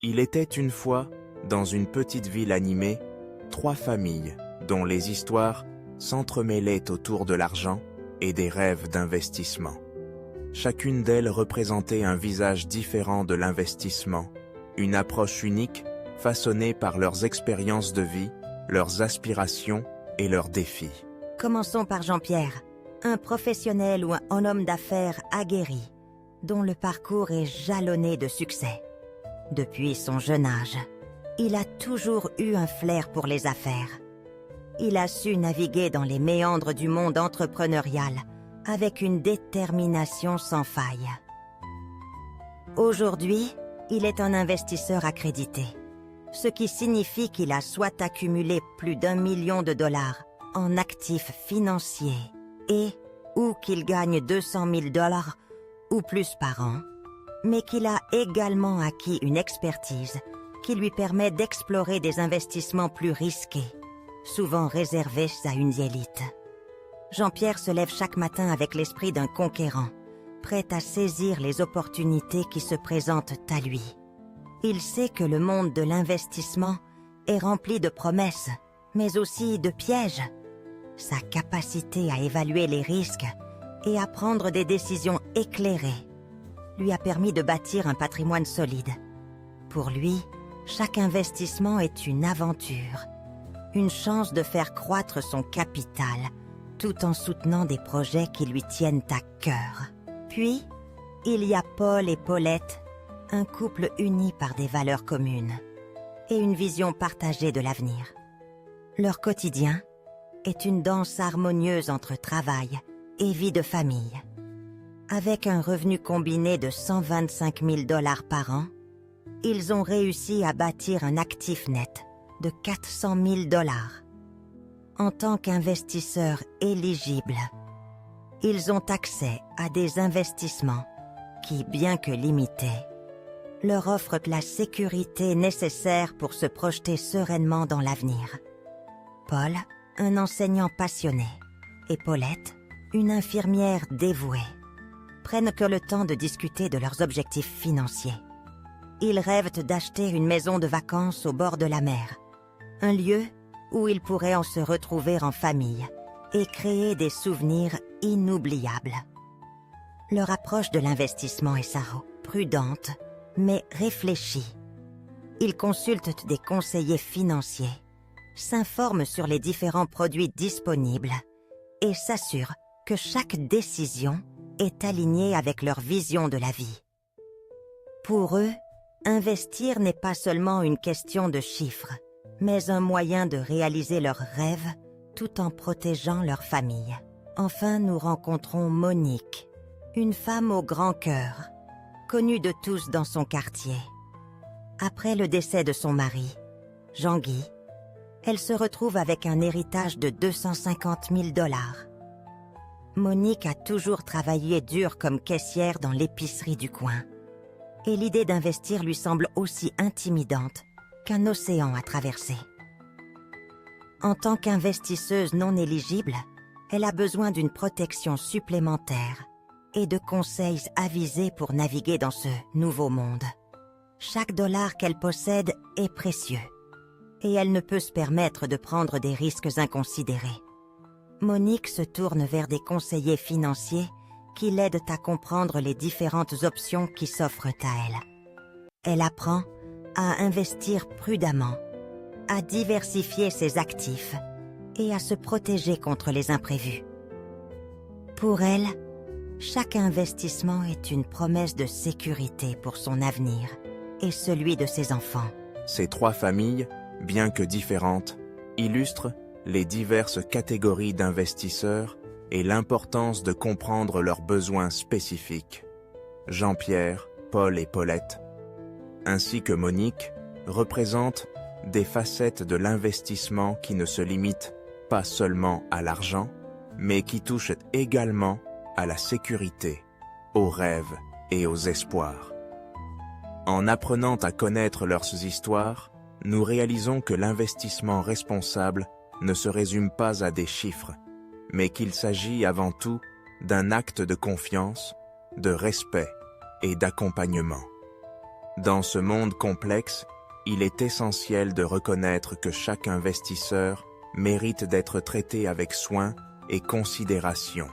Il était une fois, dans une petite ville animée, 3 familles dont les histoires s'entremêlaient autour de l'argent et des rêves d'investissement. Chacune d'elles représentait un visage différent de l'investissement, une approche unique façonnée par leurs expériences de vie, leurs aspirations et leurs défis. Commençons par Jean-Pierre, un professionnel ou un homme d'affaires aguerri, dont le parcours est jalonné de succès. Depuis son jeune âge, il a toujours eu un flair pour les affaires. Il a su naviguer dans les méandres du monde entrepreneurial avec une détermination sans faille. Aujourd'hui, il est un investisseur accrédité, ce qui signifie qu'il a soit accumulé plus d'1 million de dollars en actifs financiers et ou qu'il gagne 200 000 dollars ou plus par an, mais qu'il a également acquis une expertise qui lui permet d'explorer des investissements plus risqués, souvent réservés à une élite. Jean-Pierre se lève chaque matin avec l'esprit d'un conquérant, prêt à saisir les opportunités qui se présentent à lui. Il sait que le monde de l'investissement est rempli de promesses, mais aussi de pièges. Sa capacité à évaluer les risques et à prendre des décisions éclairées lui a permis de bâtir un patrimoine solide. Pour lui, chaque investissement est une aventure, une chance de faire croître son capital, tout en soutenant des projets qui lui tiennent à cœur. Puis, il y a Paul et Paulette, un couple uni par des valeurs communes et une vision partagée de l'avenir. Leur quotidien est une danse harmonieuse entre travail et vie de famille. Avec un revenu combiné de 125 000 dollars par an, ils ont réussi à bâtir un actif net de 400 000 dollars. En tant qu'investisseurs éligibles, ils ont accès à des investissements qui, bien que limités, leur offrent la sécurité nécessaire pour se projeter sereinement dans l'avenir. Paul, un enseignant passionné, et Paulette, une infirmière dévouée, prennent que le temps de discuter de leurs objectifs financiers. Ils rêvent d'acheter une maison de vacances au bord de la mer, un lieu où ils pourraient en se retrouver en famille et créer des souvenirs inoubliables. Leur approche de l'investissement est prudente, mais réfléchie. Ils consultent des conseillers financiers, s'informent sur les différents produits disponibles et s'assurent que chaque décision est alignée avec leur vision de la vie. Pour eux, investir n'est pas seulement une question de chiffres, mais un moyen de réaliser leurs rêves tout en protégeant leur famille. Enfin, nous rencontrons Monique, une femme au grand cœur, connue de tous dans son quartier. Après le décès de son mari, Jean-Guy, elle se retrouve avec un héritage de 250 000 dollars. Monique a toujours travaillé dur comme caissière dans l'épicerie du coin. Et l'idée d'investir lui semble aussi intimidante qu'un océan à traverser. En tant qu'investisseuse non éligible, elle a besoin d'une protection supplémentaire et de conseils avisés pour naviguer dans ce nouveau monde. Chaque dollar qu'elle possède est précieux et elle ne peut se permettre de prendre des risques inconsidérés. Monique se tourne vers des conseillers financiers qui l'aident à comprendre les différentes options qui s'offrent à elle. Elle apprend à investir prudemment, à diversifier ses actifs et à se protéger contre les imprévus. Pour elle, chaque investissement est une promesse de sécurité pour son avenir et celui de ses enfants. Ces 3 familles, bien que différentes, illustrent les diverses catégories d'investisseurs et l'importance de comprendre leurs besoins spécifiques. Jean-Pierre, Paul et Paulette, ainsi que Monique, représentent des facettes de l'investissement qui ne se limitent pas seulement à l'argent, mais qui touchent également à la sécurité, aux rêves et aux espoirs. En apprenant à connaître leurs histoires, nous réalisons que l'investissement responsable ne se résume pas à des chiffres, mais qu'il s'agit avant tout d'un acte de confiance, de respect et d'accompagnement. Dans ce monde complexe, il est essentiel de reconnaître que chaque investisseur mérite d'être traité avec soin et considération,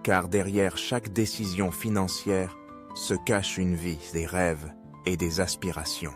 car derrière chaque décision financière se cache une vie, des rêves et des aspirations.